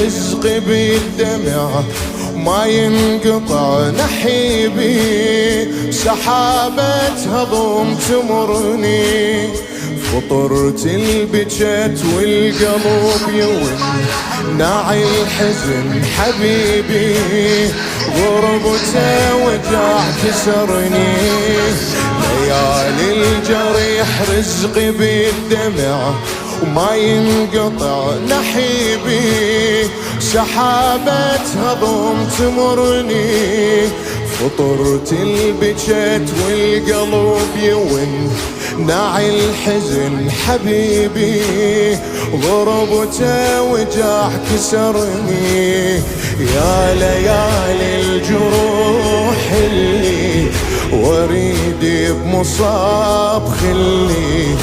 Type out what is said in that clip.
رزقي بالدمع ما ينقطع نحيبي، سحابة هضم تمرني فطرت البجت والقلب يون ناعي الحزن حبيبي، غربته وجع كسرني ليالي الجريح رزقي بالدمع وما ينقطع نحيبي، سحابة هضم تمرني فطرت البجت والقلب يون ناعي الحزن حبيبي، غربته وجع كسرني يا ليالي الجروح اللي واريد بمصاب خلي